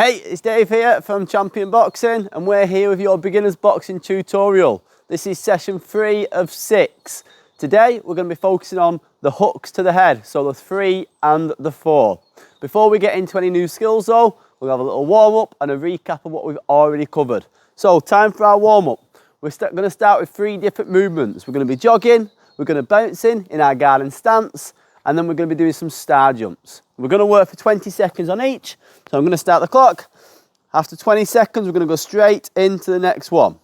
Hey, it's Dave here from Champion Boxing, and we're here with your beginner's boxing tutorial. This is session 3 of 6. Today we're going to be focusing on the hooks to the head, so the 3 and the 4. Before we get into any new skills though, we'll have a little warm up and a recap of what we've already covered. So time for our warm up. We're going to start with 3 different movements. We're going to be jogging, we're going to bounce in our guarding stance, and then we're going to be doing some star jumps. We're going to work for 20 seconds on each. So I'm going to start the clock. After 20 seconds, we're going to go straight into the next one.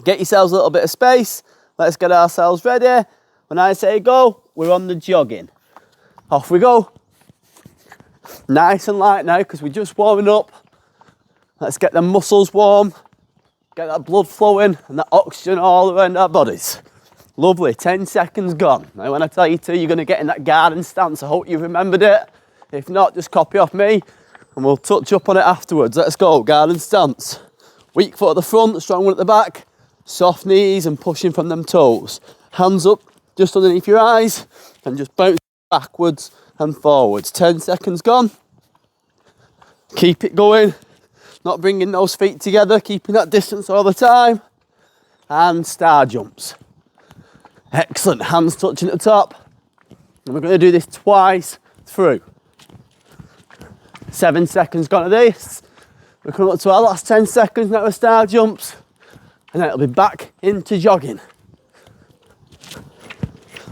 Get yourselves a little bit of space. Let's get ourselves ready. When I say go, we're on the jogging. Off we go. Nice and light now because we're just warming up. Let's get the muscles warm. Get that blood flowing and that oxygen all around our bodies. Lovely, 10 seconds gone. Now when I tell you to, you're going to get in that guarding stance. I hope you remembered it. If not, just copy off me and we'll touch up on it afterwards. Let's go, guarding stance. Weak foot at the front, strong one at the back. Soft knees and pushing from them toes. Hands up just underneath your eyes and just bounce backwards and forwards. 10 seconds gone. Keep it going. Not bringing those feet together, keeping that distance all the time. And star jumps. Excellent, hands touching at the top. And we're going to do this twice through. 7 seconds gone of this. We're coming up to our last 10 seconds now with star jumps. And then it'll be back into jogging.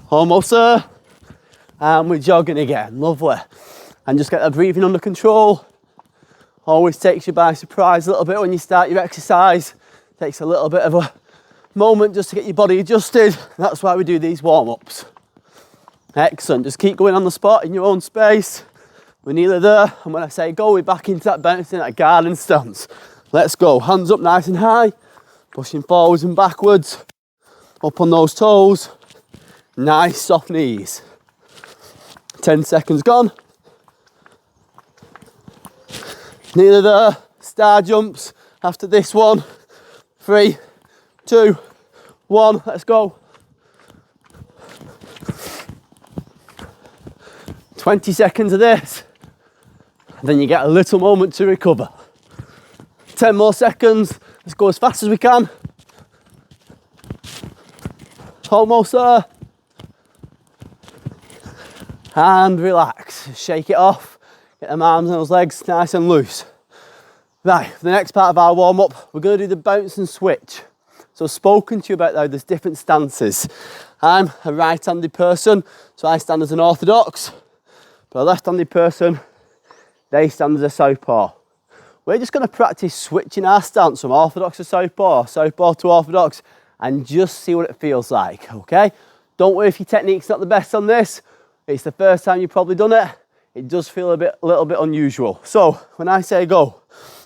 Almost there. And we're jogging again, lovely. And just get that breathing under control. Always takes you by surprise a little bit when you start your exercise. Takes a little bit of a moment just to get your body adjusted. That's why we do these warm-ups. Excellent, just keep going on the spot in your own space. We're nearly there, and when I say go, we're back into that bouncing, that guarding stance. Let's go, hands up nice and high, pushing forwards and backwards, up on those toes, nice soft knees. 10 seconds gone. Nearly there, star jumps after this one. 3, 2, 1, let's go. 20 seconds of this, then you get a little moment to recover. 10 more seconds, let's go as fast as we can. Almost there. And relax, shake it off, get them arms and those legs nice and loose. Right, for the next part of our warm up, we're going to do the bounce and switch. So I've spoken to you about how there's different stances. I'm a right-handed person, so I stand as an orthodox. But a left-handed person, they stand as a southpaw. We're just going to practice switching our stance from orthodox to southpaw, southpaw to orthodox, and just see what it feels like, okay? Don't worry if your technique's not the best on this. It's the first time you've probably done it. It does feel a little bit unusual. So when I say go,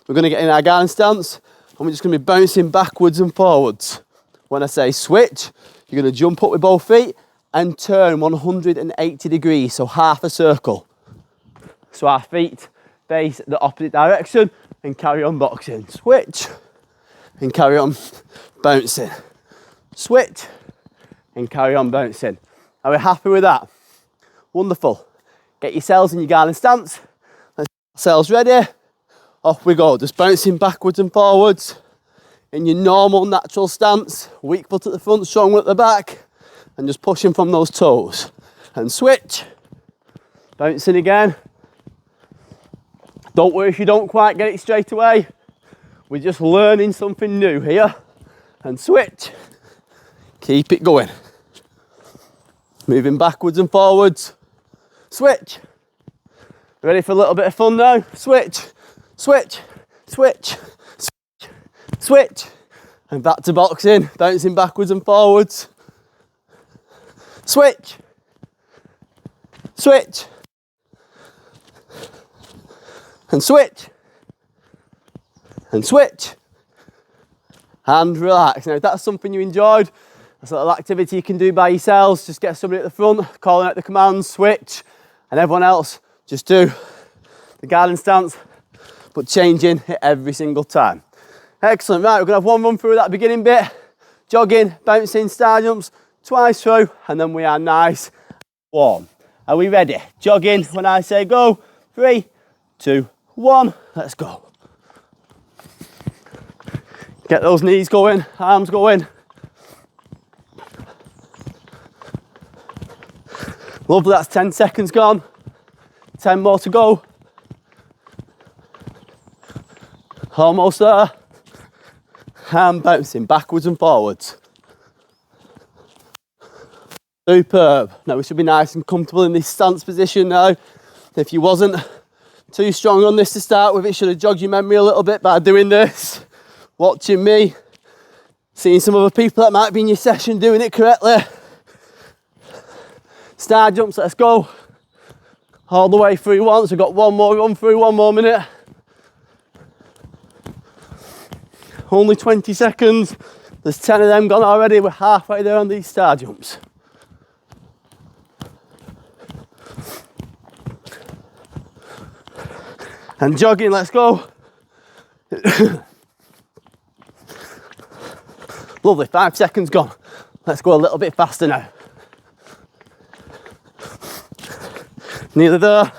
we're going to get in our guarding stance, and we're just going to be bouncing backwards and forwards. When I say switch, you're going to jump up with both feet and turn 180 degrees, so half a circle. So our feet face the opposite direction and carry on boxing. Switch and carry on bouncing. Switch and carry on bouncing. Are we happy with that? Wonderful. Get yourselves in your guarding stance. Let's get ourselves ready. Off we go, just bouncing backwards and forwards in your normal, natural stance. Weak foot at the front, strong one at the back, and just pushing from those toes. And switch, bouncing again. Don't worry if you don't quite get it straight away. We're just learning something new here. And switch, keep it going. Moving backwards and forwards. Switch. Ready for a little bit of fun now? Switch. Switch, switch, switch, switch, and back to boxing, bouncing backwards and forwards. Switch, switch, and switch, and switch, and relax. Now, if that's something you enjoyed, that's a little activity you can do by yourselves. Just get somebody at the front, calling out the commands, switch, and everyone else just do the guarding stance, but changing it every single time. Excellent, right, we're gonna have one run through that beginning bit. Jogging, bouncing, star jumps, twice through, and then we are nice, warm. Are we ready? Jogging, when I say go, 3, 2, 1, let's go. Get those knees going, arms going. Lovely, that's 10 seconds gone. 10 more to go. Almost there. And bouncing backwards and forwards. Superb. Now we should be nice and comfortable in this stance position now. If you wasn't too strong on this to start with, it should have jogged your memory a little bit by doing this. Watching me, seeing some other people that might be in your session doing it correctly. Star jumps, let's go. All the way through once. We've got one more run through, 1 more minute. Only 20 seconds. There's 10 of them gone already. We're halfway there on these star jumps. And jogging, let's go. Lovely, 5 seconds gone. Let's go a little bit faster now. Nearly there.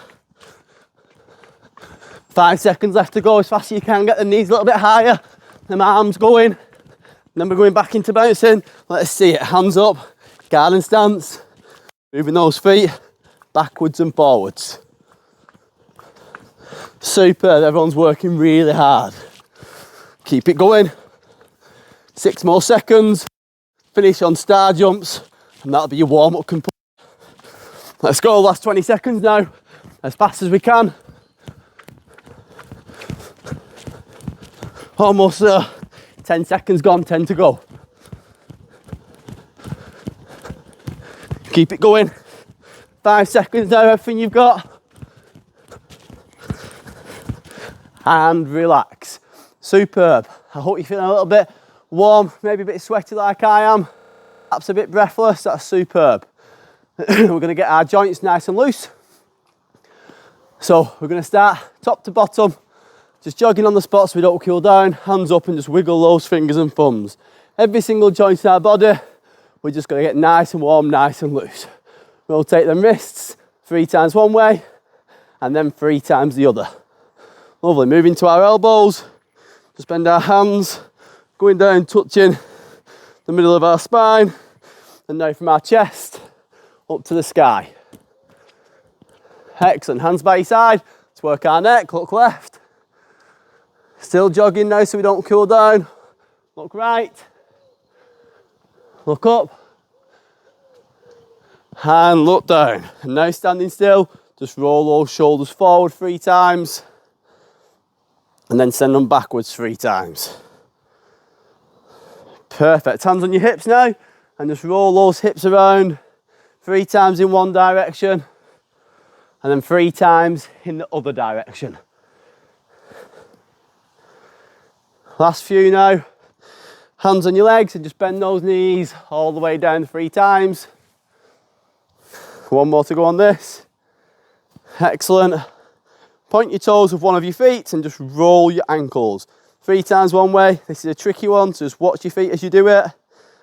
5 seconds left to go, as fast as you can. Get the knees a little bit higher. Them arms going. And then we're going back into bouncing. Let's see it. Hands up. Garden stance. Moving those feet backwards and forwards. Superb. Everyone's working really hard. Keep it going. 6 more seconds. Finish on star jumps. And that'll be your warm-up complete. Let's go. Last 20 seconds now. As fast as we can. Almost 10 seconds gone, 10 to go. Keep it going. 5 seconds now, everything you've got. And relax. Superb. I hope you're feeling a little bit warm, maybe a bit sweaty like I am. Perhaps a bit breathless, that's superb. We're going to get our joints nice and loose. So we're going to start top to bottom. Just jogging on the spot so we don't cool down, hands up and just wiggle those fingers and thumbs. Every single joint in our body, we're just going to get nice and warm, nice and loose. Rotate them wrists 3 times one way and then 3 times the other. Lovely, moving to our elbows, just bend our hands, going down, touching the middle of our spine, and now from our chest up to the sky. Excellent, hands by your side, let's work our neck, look left. Still jogging now so we don't cool down. Look right. Look up. And look down. And now standing still, just roll those shoulders forward 3 times. And then send them backwards 3 times. Perfect. Hands on your hips now. And just roll those hips around 3 times in one direction. And then 3 times in the other direction. Last few now. Hands on your legs and just bend those knees all the way down 3 times. 1 more to go on this. Excellent. Point your toes with one of your feet and just roll your ankles. 3 times one way. This is a tricky one, so just watch your feet as you do it.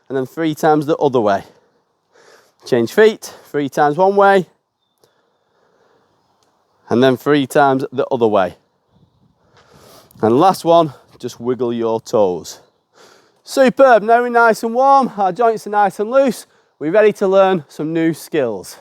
And then 3 times the other way. Change feet. 3 times one way. And then 3 times the other way. And last one, just wiggle your toes. Superb, now we're nice and warm, our joints are nice and loose, we're ready to learn some new skills.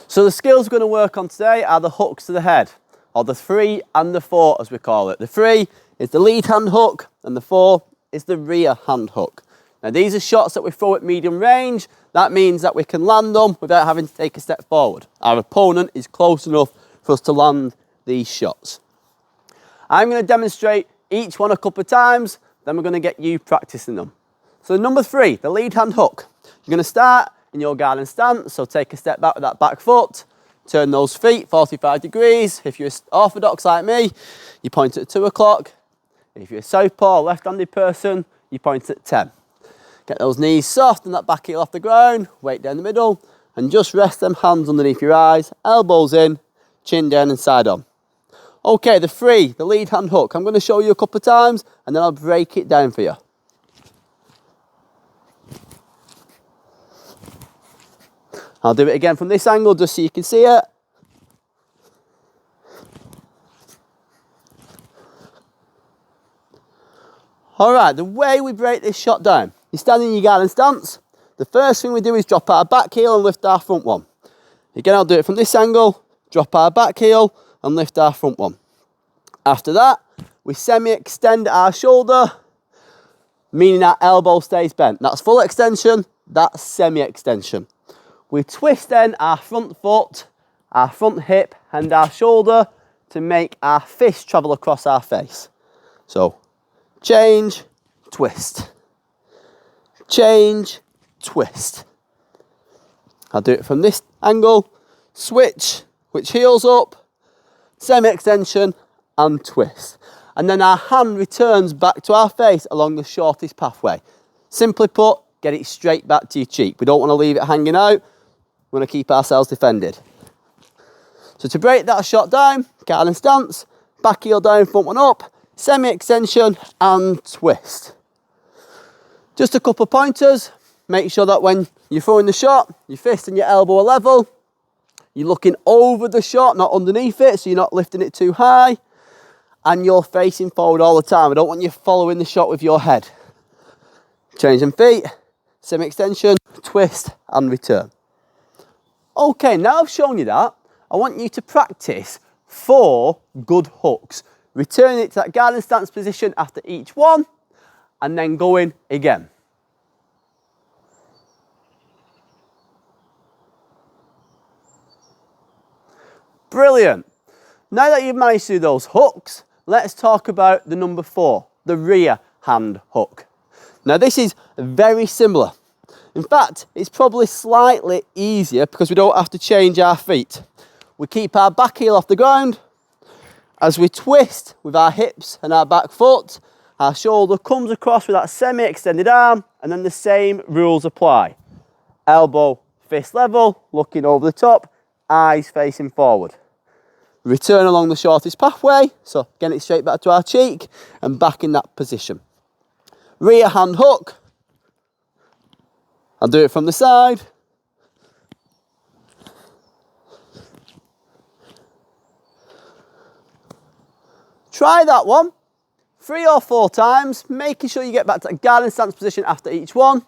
So the skills we're going to work on today are the hooks to the head, or the 3 and the 4 as we call it. The 3 is the lead hand hook and the 4 is the rear hand hook. Now these are shots that we throw at medium range. That means that we can land them without having to take a step forward. Our opponent is close enough for us to land these shots. I'm going to demonstrate each one a couple of times, then we're going to get you practicing them. So number 3, the lead hand hook. You're going to start in your garden stance, so take a step back with that back foot, turn those feet 45 degrees. If you're orthodox like me, you point at 2 o'clock. If you're a southpaw, left-handed person, you point at 10. Get those knees soft and that back heel off the ground, weight down the middle, and just rest them hands underneath your eyes, elbows in, chin down and side on. Okay, the 3, the lead hand hook. I'm going to show you a couple of times and then I'll break it down for you. I'll do it again from this angle just so you can see it. All right, the way we break this shot down, you stand in your garden stance. The first thing we do is drop our back heel and lift our front one. Again, I'll do it from this angle, drop our back heel and lift our front one. After that, we semi-extend our shoulder, meaning our elbow stays bent. That's full extension, that's semi-extension. We twist then our front foot, our front hip and our shoulder to make our fist travel across our face. So, change, twist. Change, twist. I'll do it from this angle, switch, which heels up, semi-extension and twist. And then our hand returns back to our face along the shortest pathway. Simply put, get it straight back to your cheek. We don't want to leave it hanging out. We want to keep ourselves defended. So to break that shot down, garden stance, back heel down, front one up, semi-extension and twist. Just a couple of pointers. Make sure that when you're throwing the shot, your fist and your elbow are level. You're looking over the shot, not underneath it, so you're not lifting it too high. And you're facing forward all the time. I don't want you following the shot with your head. Change them feet, semi-extension, twist and return. Okay, now I've shown you that, I want you to practice 4 good hooks. Returning it to that garden stance position after each one, and then going again. Brilliant. Now that you've managed to do those hooks, let's talk about the number 4, the rear hand hook. Now this is very similar. In fact, it's probably slightly easier because we don't have to change our feet. We keep our back heel off the ground. As we twist with our hips and our back foot, our shoulder comes across with that semi-extended arm, and then the same rules apply. Elbow, fist level, looking over the top, eyes facing forward. Return along the shortest pathway, so getting it straight back to our cheek and back in that position. Rear hand hook. I'll do it from the side. Try that one 3 or 4 times, making sure you get back to a garden stance position after each one,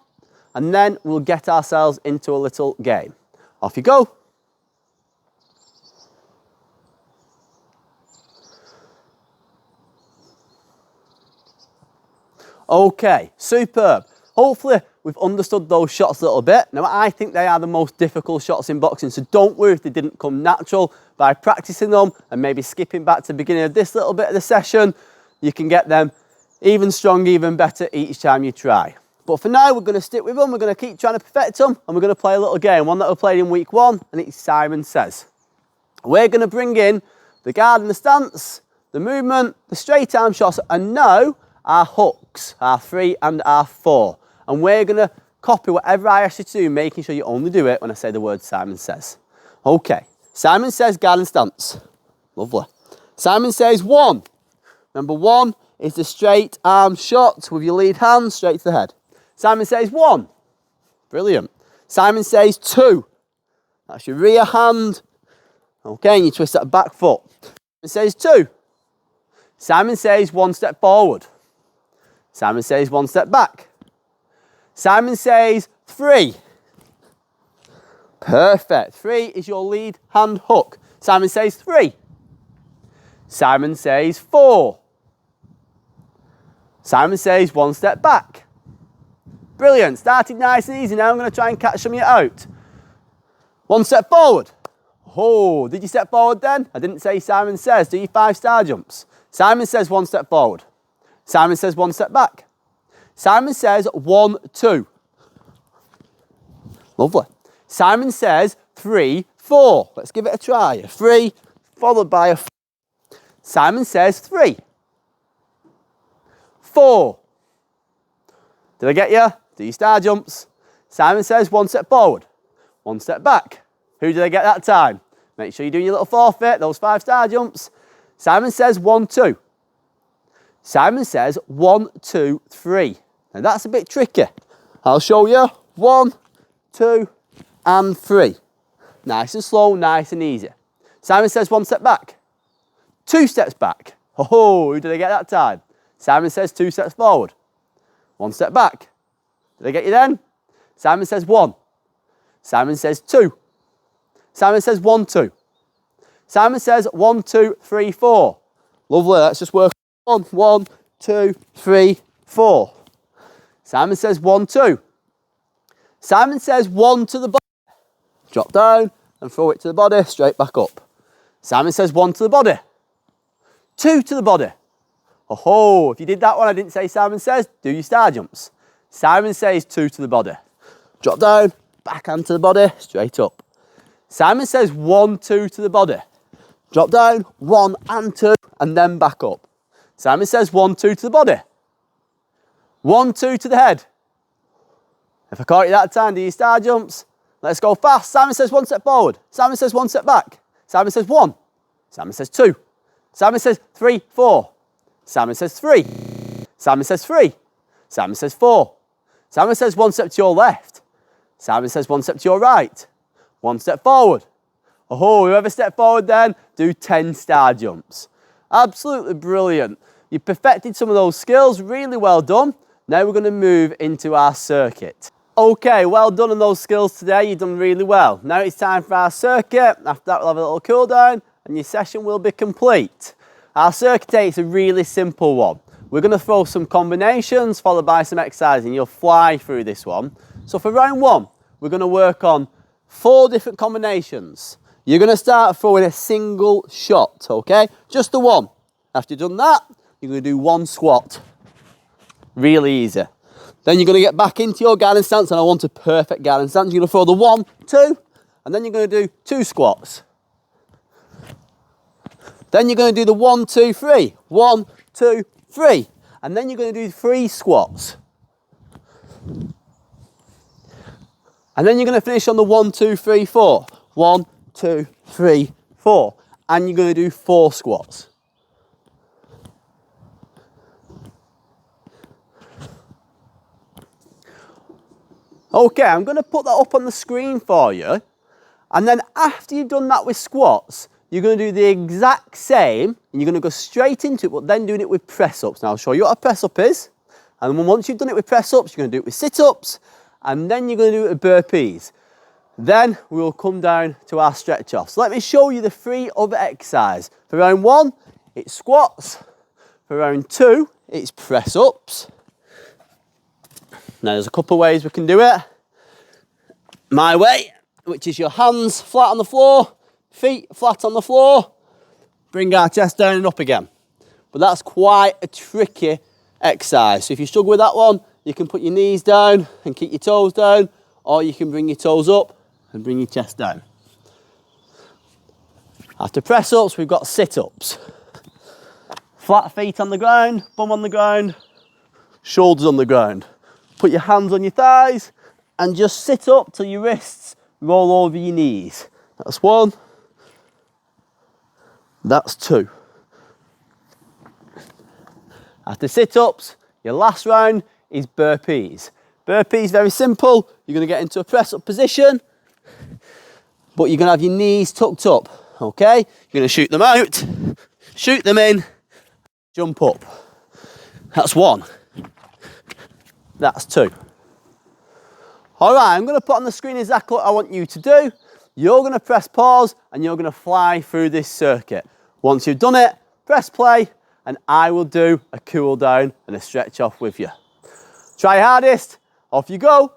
and then we'll get ourselves into a little game. Off you go. Okay, superb. Hopefully we've understood those shots a little bit. Now I think they are the most difficult shots in boxing, so don't worry if they didn't come natural. By practicing them and maybe skipping back to the beginning of this little bit of the session, you can get them even stronger, even better each time you try. But for now, we're going to stick with them, we're going to keep trying to perfect them, and we're going to play a little game, one that we played in week 1, and it's Simon Says. We're going to bring in the guard and the stance, the movement, the straight arm shots, and now our hooks, our 3 and our 4. And we're going to copy whatever I ask you to do, making sure you only do it when I say the word Simon Says. Okay, Simon Says guard and stance. Lovely. Simon Says 1. Number 1 is the straight arm shot with your lead hand straight to the head. Simon Says 1. Brilliant. Simon Says 2. That's your rear hand. Okay, and you twist that back foot. Simon Says 2. Simon Says 1 step forward. Simon Says 1 step back. Simon Says 3. Perfect. 3 is your lead hand hook. Simon Says 3. Simon Says 4. Simon Says 1 step back. Brilliant. Started nice and easy. Now I'm going to try and catch some of you out. 1 step forward. Oh, did you step forward then? I didn't say Simon Says. Do your 5-star jumps. Simon Says 1 step forward. Simon Says 1 step back. Simon Says 1, 2. Lovely. Simon Says 3, 4. Let's give it a try. A 3 followed by a 4. Simon Says 3. 4. Did I get you? Do your star jumps. Simon Says 1 step forward. 1 step back. Who did I get that time? Make sure you're doing your little forfeit, those 5-star jumps. Simon Says 1, 2. Simon Says 1, 2, 3. Now that's a bit tricky. I'll show you. 1, 2, and 3. Nice and slow, nice and easy. Simon Says 1 step back. 2 steps back. Oh, who did I get that time? Simon Says 2 steps forward. 1 step back. Did I get you then? Simon says 1. Simon says 2. Simon says 1, 2. Simon says 1, 2, 3, 4. Lovely, let's just work on 1, 2, 3, 4. Simon says 1, 2. Simon says 1 to the body. Drop down and throw it to the body, straight back up. Simon says 1 to the body. 2 to the body. Oh, if you did that one, I didn't say Simon says, do your star jumps. Simon says 2 to the body. Drop down, backhand to the body, straight up. Simon says 1, 2 to the body. Drop down, 1 and 2, and then back up. Simon says 1, 2 to the body. 1, 2 to the head. If I caught you that time, do your star jumps. Let's go fast. Simon says 1 step forward. Simon says 1 step back. Simon says 1. Simon says 2. Simon says 3, 4. Simon says 3. Simon says 3. Simon says 4. Simon says 1 step to your left. Simon says 1 step to your right. 1 step forward. Oh, whoever stepped forward then, do 10 star jumps. Absolutely brilliant. You perfected some of those skills, really well done. Now we're going to move into our circuit. Okay, well done on those skills today, you've done really well. Now it's time for our circuit. After that we'll have a little cool down and your session will be complete. Our circuit 8 is a really simple one. We're going to throw some combinations followed by some exercise and you'll fly through this one. So for round 1, we're going to work on 4 different combinations. You're going to start throwing a single shot, okay? Just the one. After you've done that, you're going to do 1 squat. Really easy. Then you're going to get back into your guiding stance, and I want a perfect guiding stance. You're going to throw the 1, 2, and then you're going to do 2 squats. Then you're going to do the 1, 2, 3. 1, 2, 3. And then you're going to do 3 squats. And then you're going to finish on the 1, 2, 3, 4. 1, 2, 3, 4. And you're going to do 4 squats. Okay, I'm going to put that up on the screen for you. And then after you've done that with squats, you're going to do the exact same, and you're going to go straight into it, but then doing it with press-ups. Now I'll show you what a press-up is. And then once you've done it with press-ups, you're going to do it with sit-ups, and then you're going to do it with burpees. Then we will come down to our stretch-off. So let me show you the 3 other exercises. For round 1, it's squats. For round 2, it's press-ups. Now there's a couple of ways we can do it. My way, which is your hands flat on the floor, feet flat on the floor. Bring our chest down and up again. But that's quite a tricky exercise. So if you struggle with that one, you can put your knees down and keep your toes down, or you can bring your toes up and bring your chest down. After press-ups, we've got sit-ups. Flat feet on the ground, bum on the ground, shoulders on the ground. Put your hands on your thighs and just sit up till your wrists roll over your knees. That's 1. That's 2. After sit-ups, your last round is burpees. Burpees, very simple. You're going to get into a press-up position, but you're going to have your knees tucked up, okay? You're going to shoot them out, shoot them in, jump up. That's 1. That's 2. All right, I'm going to put on the screen exactly what I want you to do. You're going to press pause and you're going to fly through this circuit. Once you've done it, press play and I will do a cool down and a stretch off with you. Try your hardest. Off you go.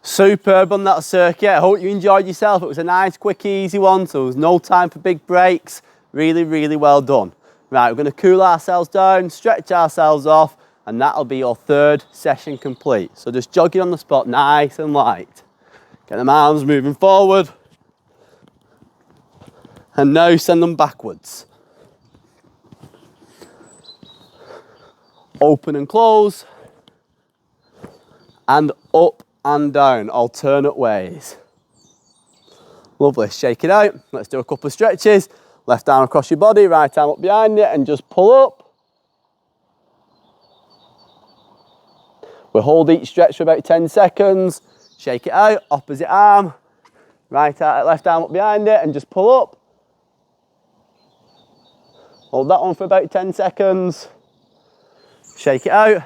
Superb on that circuit. I hope you enjoyed yourself. It was a nice, quick, easy one, so there was no time for big breaks. Really, really well done. Right, we're going to cool ourselves down, stretch ourselves off, and that'll be your 3rd session complete. So just jogging on the spot, nice and light. Get them arms moving forward. And now send them backwards. Open and close. And up and down, alternate ways. Lovely, shake it out. Let's do a couple of stretches. Left arm across your body, right arm up behind it, and just pull up. We'll hold each stretch for about 10 seconds. Shake it out, opposite arm. Left arm up behind it, and just pull up. Hold that one for about 10 seconds. Shake it out.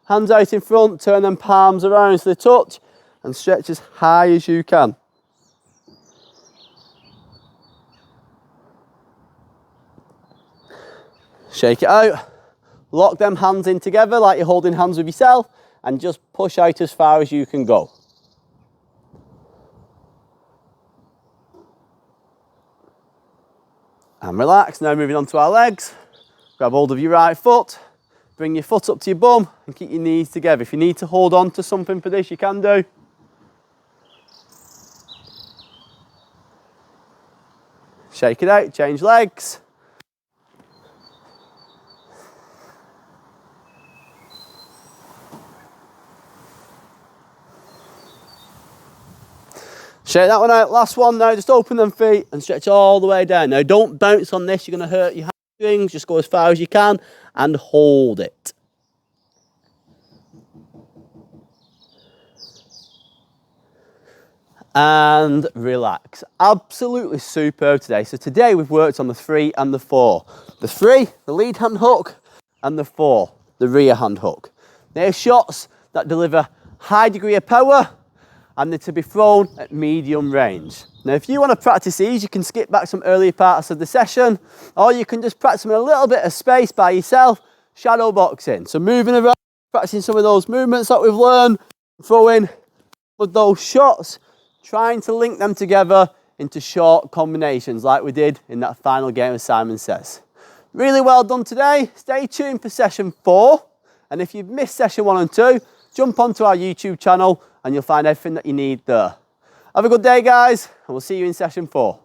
Hands out in front, turn them palms around so they touch, and stretch as high as you can. Shake it out. Lock them hands in together like you're holding hands with yourself, and just push out as far as you can go. And relax. Now moving on to our legs. Grab hold of your right foot. Bring your foot up to your bum and keep your knees together. If you need to hold on to something for this, you can do. Shake it out, change legs. Shake that one out. Last one now, just open them feet and stretch all the way down. Now don't bounce on this, you're going to hurt your hamstrings. Just go as far as you can and hold it. And relax. Absolutely superb today. So today we've worked on the 3 and the 4. The 3, the lead hand hook, and the 4, the rear hand hook. They're shots that deliver high degree of power, and they're to be thrown at medium range. Now, if you want to practice these, you can skip back some earlier parts of the session, or you can just practice them in a little bit of space by yourself, shadow boxing. So moving around, practicing some of those movements that we've learned, throwing with those shots, trying to link them together into short combinations like we did in that final game of Simon Says. Really well done today. Stay tuned for session 4. And if you've missed session 1 and 2, jump onto our YouTube channel and you'll find everything that you need there. Have a good day, guys, and we'll see you in session 4.